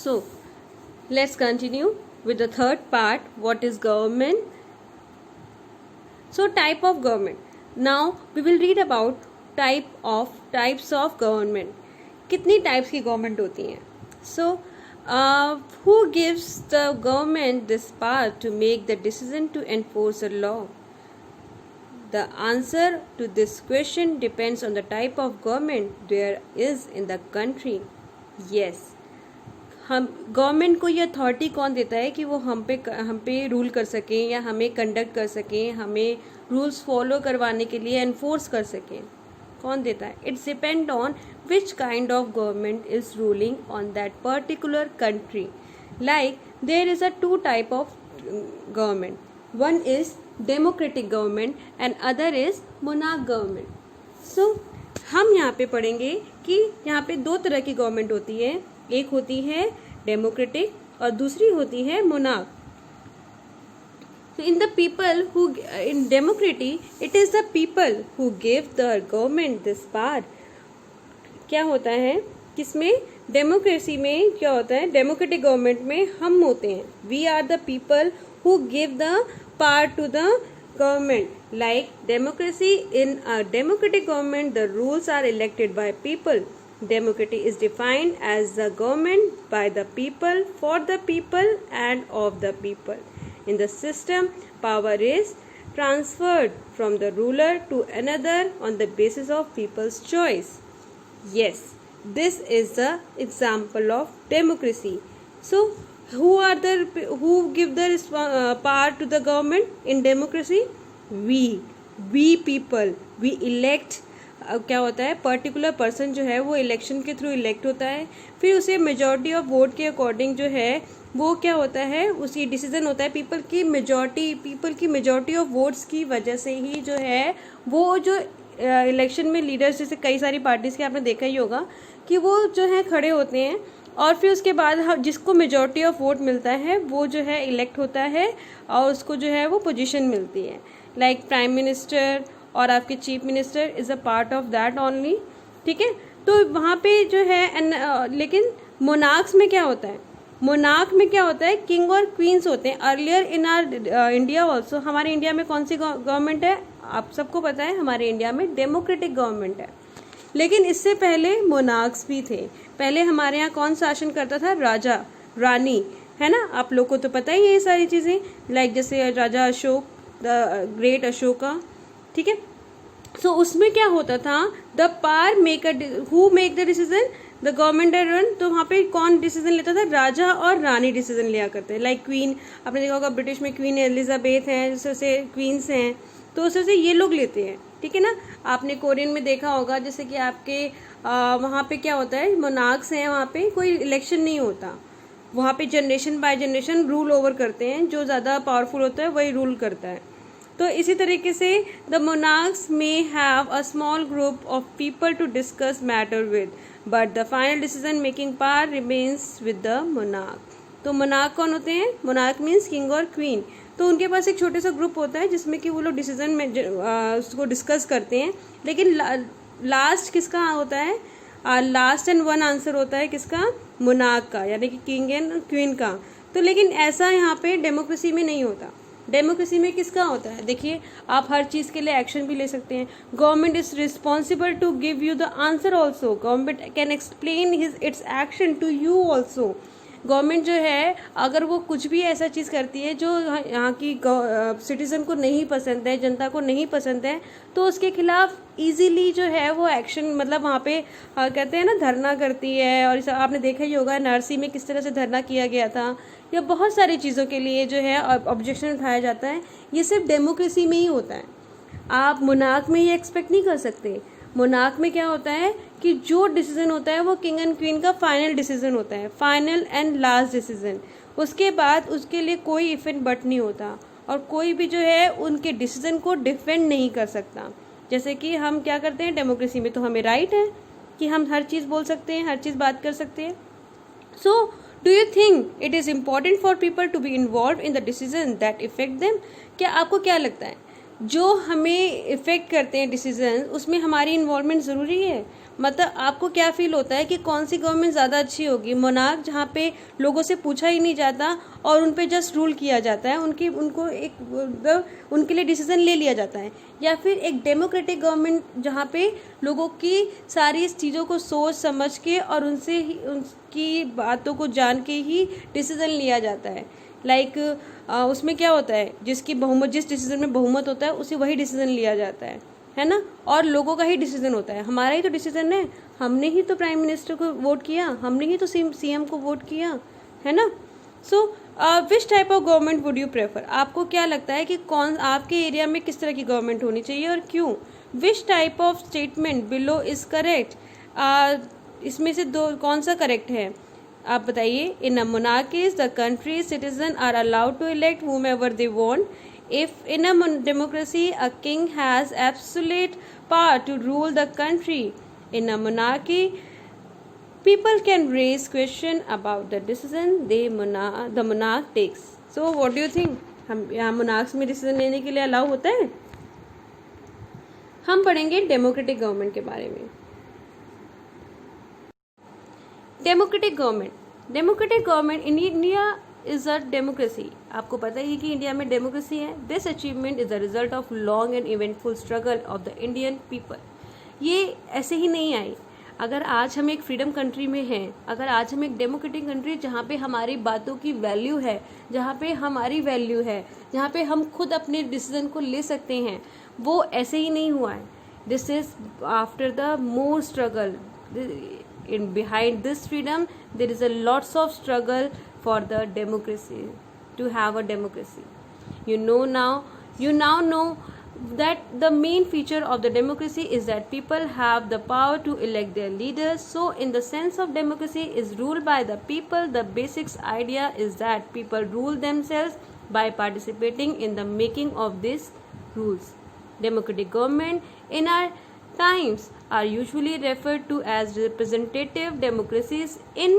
So, let's continue with the third part. What is government? So, type of government. Now, we will read about types of government. कितनी types की government होती हैं? So, who gives the government this power to make the decision to enforce a law? The answer to this question depends on the type of government there is in the country. Yes. हम government को ये authority कौन देता है कि वो हम पे रूल कर सकें या हमें कंडक्ट कर सकें, हमें रूल्स फॉलो करवाने के लिए एनफोर्स कर सकें? कौन देता है? It's depend on which kind of government is ruling on that particular country. Like there is a two type of government. One is democratic government and other is monarch government. So हम यहाँ पे पढ़ेंगे कि यहाँ पे दो तरह की गवर्नमेंट होती है. एक होती है डेमोक्रेटिक और दूसरी होती है monarch. So in the people who in democracy it is the people who give the government this power. क्या होता है किसमें? डेमोक्रेसी में क्या होता है? डेमोक्रेटिक गवर्नमेंट में हम होते हैं. We are the people who give the power to the government. Like democracy, in a democratic government the rules are elected by people. Democracy is defined as the government by the people, for the people and of the people. In the system, power is transferred from the ruler to another on the basis of people's choice. Yes, this is the example of democracy. So, who give the power to the government in democracy? We people. We elect. क्या होता है? Particular person जो है वो election के through elect होता है, फिर उसे मेजॉरिटी ऑफ वोट के अकॉर्डिंग जो है वो क्या होता है, उसी डिसीजन होता है. पीपल की मेजॉरिटी ऑफ वोट्स की वजह से ही जो है वो जो इलेक्शन में लीडर्स, जैसे कई सारी पार्टीज़ के आपने देखा ही होगा कि वो जो है खड़े होते हैं और फिर उसके बाद जिसको मेजॉरिटी ऑफ वोट मिलता है वो जो है इलेक्ट होता है और उसको जो है वो पोजीशन मिलती है. लाइक प्राइम मिनिस्टर और आपके chief minister is a part of that only. ठीक है, तो वहाँ पे जो है लेकिन मोनार्क्स में क्या होता है? मोनार्क में क्या होता है? किंग और क्वींस होते हैं. Earlier in R India also. हमारे इंडिया में कौन सी गवर्नमेंट है? आप सबको पता है हमारे इंडिया में डेमोक्रेटिक गवर्नमेंट है. लेकिन इससे पहले मोनार्क्स भी थे. पहले हमारे यहाँ कौन शासन करता था? राजा रानी, है ना. आप लोग को तो पता ही है ये सारी चीज़ें. लाइक जैसे राजा अशोक, द ग्रेट अशोका. ठीक है, सो उसमें क्या होता था? The power maker who make the decision, the government run. तो वहाँ पे कौन डिसीजन लेता था? राजा और रानी डिसीजन लिया करते हैं. लाइक क्वीन, आपने देखा होगा ब्रिटिश में क्वीन एलिजाबेथ हैं, जैसे क्वींस हैं, तो उस से ये लोग लेते हैं. ठीक है ना. आपने कोरियन में देखा होगा जैसे कि आपके वहाँ पे क्या होता है? मोनार्क्स हैं, वहाँ पे कोई इलेक्शन नहीं होता. वहाँ पे generation by generation rule over करते हैं. जो ज़्यादा पावरफुल होता है वही रूल करता है. तो इसी तरीके से the monarchs may have a small group of people to discuss matter with, but the final decision making power remains with the monarch. तो मोनार्क कौन होते हैं? मोनार्क मीन्स किंग और क्वीन. तो उनके पास एक छोटे सा ग्रुप होता है जिसमें कि वो लोग डिसीजन में उसको डिस्कस करते हैं. लेकिन लास्ट किसका होता है? लास्ट एंड वन आंसर होता है किसका? मोनार्क का, यानी कि किंग एंड क्वीन का. तो लेकिन ऐसा यहाँ पे डेमोक्रेसी में नहीं होता. डेमोक्रेसी में किसका होता है? देखिए, आप हर चीज़ के लिए एक्शन भी ले सकते हैं. Government is responsible to give you the answer also. Government can explain its action to you also. Government जो है अगर वो कुछ भी ऐसा चीज़ करती है जो यहाँ की सिटीज़न को नहीं पसंद है, जनता को नहीं पसंद है, तो उसके खिलाफ इजीली जो है वो एक्शन, मतलब वहाँ पे कहते हैं ना धरना करती है. और आपने देखा ही होगा नरसी में किस तरह से धरना किया गया था, या बहुत सारी चीज़ों के लिए जो है ऑब्जेक्शन उठाया जाता है. ये सिर्फ डेमोक्रेसी में ही होता है. आप मोनार्क में ये एक्सपेक्ट नहीं कर सकते. मोनार्क में क्या होता है कि जो डिसीजन होता है वो किंग एंड क्वीन का फाइनल डिसीजन होता है, फाइनल एंड लास्ट डिसीजन. उसके बाद उसके लिए कोई इफेक्ट बट नहीं होता और कोई भी जो है उनके डिसीजन को डिफेंड नहीं कर सकता. जैसे कि हम क्या करते हैं डेमोक्रेसी में, तो हमें राइट है कि हम हर चीज़ बोल सकते हैं, हर चीज़ बात कर सकते हैं. So do you think it is important for people to be involve in the decision that effect them? क्या आपको क्या लगता है जो हमें इफ़ेक्ट करते हैं डिसीजन, उसमें हमारी इन्वॉल्वमेंट ज़रूरी है? मतलब आपको क्या फील होता है कि कौन सी गवर्नमेंट ज़्यादा अच्छी होगी? मोनार्क जहाँ पे लोगों से पूछा ही नहीं जाता और उन पे जस्ट रूल किया जाता है, उनको एक उनके लिए डिसीजन ले लिया जाता है, या फिर एक डेमोक्रेटिक गवर्नमेंट जहाँ पे लोगों की सारी चीज़ों को सोच समझ के और उनसे ही उनकी बातों को जान के ही डिसीजन लिया जाता है। लाइक उसमें क्या होता है, जिसकी बहुमत, जिस डिसीजन में बहुमत होता है उसे वही डिसीजन लिया जाता है ना, और लोगों का ही डिसीजन होता है, हमारा ही तो डिसीजन है, हमने ही तो प्राइम मिनिस्टर को वोट किया, हमने ही तो सीएम को वोट किया, है ना। So which type of government would you prefer? आपको क्या लगता है कि कौन आपके एरिया में किस तरह की गवर्नमेंट होनी चाहिए और क्यों? Which type of statement below is correct? इसमें से दो कौन सा करेक्ट है, आप बताइए। In a monarchies the country citizen are allowed to elect whomever they want. If in a democracy a king has absolute power to rule the country, in a monarchy people can raise question about the decision the monarch takes. So what do you think? हम यहाँ monarchs में decision लेने के लिए allow होता है? हम पढ़ेंगे डेमोक्रेटिक गवर्नमेंट के बारे में। Democratic government in India is a democracy. आपको पता ही कि इंडिया में डेमोक्रेसी है। This achievement is the result of long and eventful struggle of the Indian people. ये ऐसे ही नहीं आई। अगर आज हम एक फ्रीडम कंट्री में हैं, अगर आज हम एक डेमोक्रेटिक कंट्री जहाँ पे हमारी बातों की वैल्यू है, जहाँ पे हमारी वैल्यू है, जहाँ पे हम खुद अपने डिसीजन को ले सकते हैं, वो ऐसे ही नहीं हुआ है। This is after the more struggle. In behind this freedom there is a lots of struggle for the democracy, to have a democracy. You now know that the main feature of the democracy is that people have the power to elect their leaders. So in the sense of democracy is ruled by the people, the basic idea is that people rule themselves by participating in the making of these rules. Democratic government in our times are usually referred to as representative democracies. In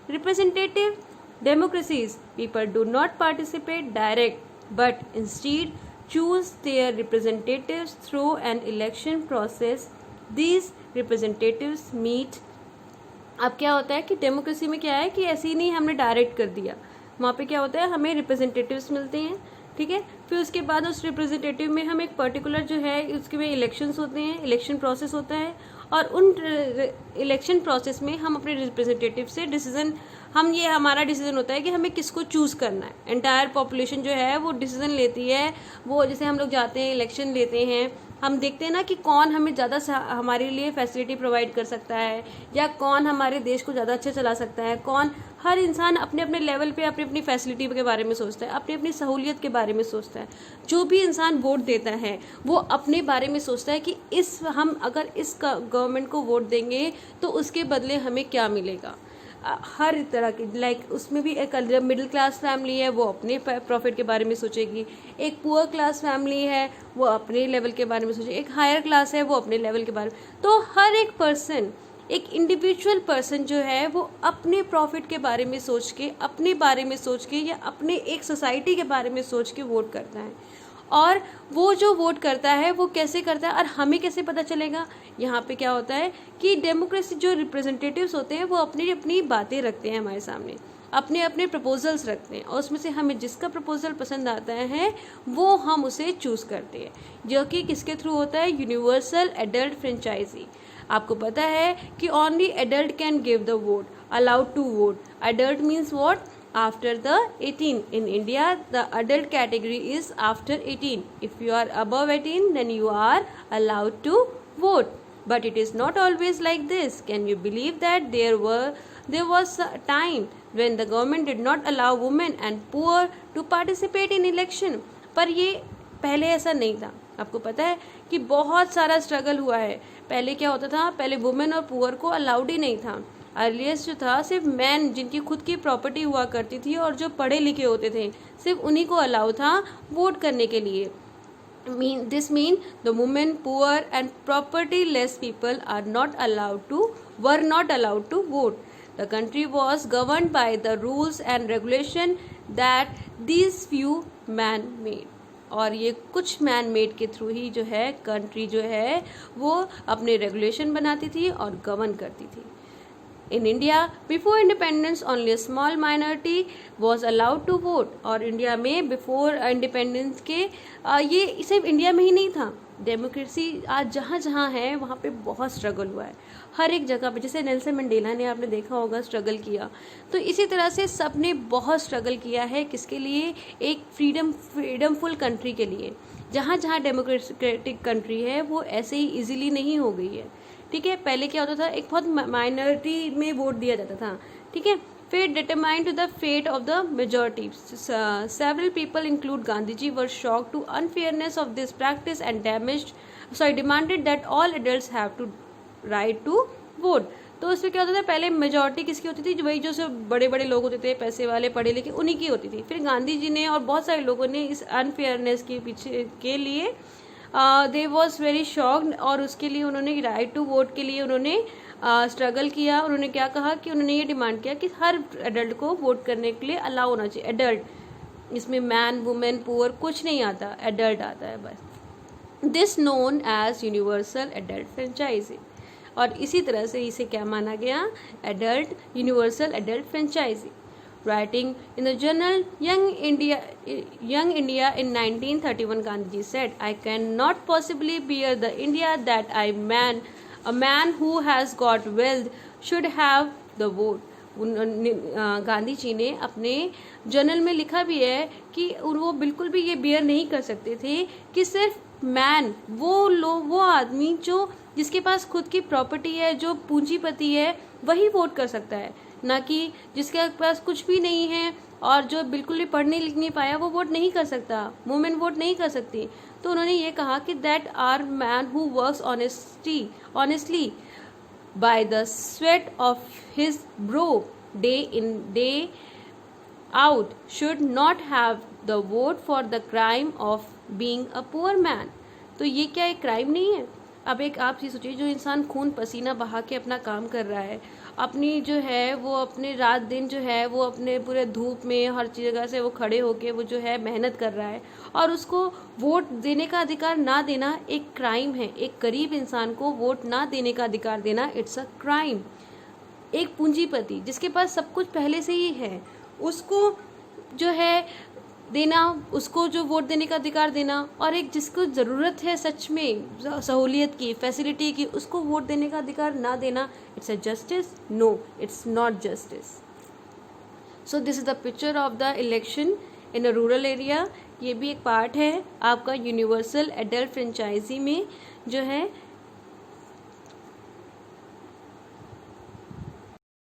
representative democracies, people do not participate direct but instead choose their representatives through an election process. These representatives meet. अब क्या होता है कि democracy में क्या है कि ऐसे ही नहीं हमने डायरेक्ट कर दिया, वहाँ पे क्या होता है हमें रिप्रेजेंटेटिव्स मिलते हैं, ठीक है। फिर उसके बाद उस रिप्रेजेंटेटिव में हम एक पर्टिकुलर जो है उसके में इलेक्शंस होते हैं, इलेक्शन प्रोसेस होता है, और उन इलेक्शन प्रोसेस में हम अपने रिप्रेजेंटेटिव से डिसीजन, ये हमारा डिसीजन होता है कि हमें किसको चूज़ करना है। एंटायर पॉपुलेशन जो है वो डिसीजन लेती है। वो जैसे हम लोग जाते हैं इलेक्शन लेते हैं, हम देखते हैं ना कि कौन हमें ज़्यादा हमारे लिए फैसिलिटी प्रोवाइड कर सकता है, या कौन हमारे देश को ज़्यादा अच्छा चला सकता है, कौन। हर इंसान अपने अपने लेवल पे अपनी अपनी फैसिलिटी के बारे में सोचता है, अपनी अपनी सहूलियत के बारे में सोचता है। जो भी इंसान वोट देता है वो अपने बारे में सोचता है कि हम अगर इस गवर्नमेंट को वोट देंगे तो उसके बदले हमें क्या मिलेगा। हर तरह की लाइक उसमें भी एक मिडिल क्लास फैमिली है वो अपने प्रॉफिट के बारे में सोचेगी, एक पुअर क्लास फैमिली है वो अपने लेवल के बारे में सोचेगी, एक हायर क्लास है वो अपने लेवल के बारे में। तो हर एक पर्सन, एक इंडिविजुअल पर्सन जो है वो अपने प्रॉफिट के बारे में सोच के, अपने बारे में सोच के, या अपने एक सोसाइटी के बारे में सोच के वोट करता है। और वो जो वोट करता है वो कैसे करता है और हमें कैसे पता चलेगा? यहाँ पे क्या होता है कि डेमोक्रेसी जो रिप्रेजेंटेटिव्स होते हैं वो अपनी अपनी बातें रखते हैं हमारे सामने, अपने अपने प्रपोजल्स रखते हैं, और उसमें से हमें जिसका प्रपोजल पसंद आता है वो हम उसे चूज़ करते हैं, जो कि किसके थ्रू होता है? Universal adult franchise. आपको पता है कि only adult can give the vote, allowed to vote. Adult means what? After the 18. In India, the adult category is after 18. If you are above 18, then you are allowed to vote. But it is not always like this. Can you believe that there was a time when the government did not allow women and poor to participate in election? पर ये पहले ऐसा नहीं था। आपको पता है कि बहुत सारा स्ट्रगल हुआ है। पहले क्या होता था? पहले वुमेन और पुअर को अलाउड ही नहीं था। अर्लीस्ट जो था सिर्फ मैन जिनकी खुद की प्रॉपर्टी हुआ करती थी और जो पढ़े लिखे होते थे सिर्फ उन्हीं को अलाउ था वोट करने के लिए। This mean the women, poor and property-less people were not allowed to vote. The country was governed by the rules and regulation that these few men made. और ये कुछ मैन मेड के through ही जो है country जो है वो अपने रेगुलेशन बनाती थी और गवर्न करती थी. In India, before independence, only a small minority was allowed to vote. और इंडिया में बिफोर इंडिपेंडेंस के ये सिर्फ इंडिया में ही नहीं था. डेमोक्रेसी आज जहाँ जहाँ है वहाँ पे बहुत स्ट्रगल हुआ है हर एक जगह पे. जैसे नेल्सन मंडेला ने आपने देखा होगा स्ट्रगल किया, तो इसी तरह से सब ने बहुत स्ट्रगल किया है. किसके लिए? एक फ्रीडमफुल कंट्री के लिए. जहाँ जहाँ डेमोक्रेटिक कंट्री है वो ऐसे ही इजीली नहीं हो गई है. ठीक है, पहले क्या होता था, एक बहुत माइनॉरिटी में वोट दिया जाता था. ठीक है, फिर determine to the fate of the majority. Several people include Gandhi ji were shocked to unfairness of this practice and demanded that all adults have to right to vote. तो उसमें क्या होता था, पहले मेजॉरिटी किसकी होती थी? वही जो सब बड़े बड़े लोग होते थे, पैसे वाले पढ़े लिखे, उन्हीं की होती थी. फिर गांधी जी ने और बहुत सारे लोगों ने इस अनफेयरनेस के पीछे के लिए दे वॉज वेरी शॉक्ड, और उसके लिए उन्होंने राइट टू वोट के लिए उन्होंने स्ट्रगल किया. उन्होंने क्या कहा कि उन्होंने ये डिमांड किया कि हर एडल्ट को वोट करने के लिए अलाउ होना चाहिए. एडल्ट, इसमें मैन वुमेन पुअर कुछ नहीं आता, एडल्ट आता है बस. This known as universal adult franchise. और इसी तरह से इसे क्या माना गया? Adult, universal adult franchise. Writing in the journal Young India in 1931, Gandhi said, "I cannot possibly bear the India that a man who has got wealth should have the vote." Gandhi ji ने अपने जर्नल में लिखा भी है कि वो बिल्कुल भी ये बियर नहीं कर सकते थे कि सिर्फ मैन, वो आदमी जो जिसके पास खुद की प्रॉपर्टी है, जो पूंजीपति है, वही वोट कर सकता है, ना कि जिसके पास कुछ भी नहीं है और जो बिल्कुल भी पढ़ने लिख नहीं पाया वो वोट नहीं कर सकता, वुमेन वोट नहीं कर सकती. तो उन्होंने ये कहा कि that are man who works honestly by the sweat of his brow day in day out should not have the vote for the crime of being a poor man. तो ये क्या एक क्राइम नहीं है? अब एक आप ये सोचिए, जो इंसान खून पसीना बहा के अपना काम कर रहा है, अपनी जो है वो अपने रात दिन जो है वो अपने पूरे धूप में हर जगह से वो खड़े होके वो जो है मेहनत कर रहा है, और उसको वोट देने का अधिकार ना देना एक क्राइम है. एक गरीब इंसान को वोट ना देने का अधिकार देना, इट्स अ क्राइम. एक पूंजीपति जिसके पास सब कुछ पहले से ही है, उसको जो है देना, उसको जो वोट देने का अधिकार देना, और एक जिसको ज़रूरत है सच में सहूलियत की, फैसिलिटी की, उसको वोट देने का अधिकार ना देना, it's a justice? No, it's not justice. So this is the picture of the election in a rural area. ये भी एक पार्ट है आपका यूनिवर्सल एडल्ट फ्रेंचाइजी में जो है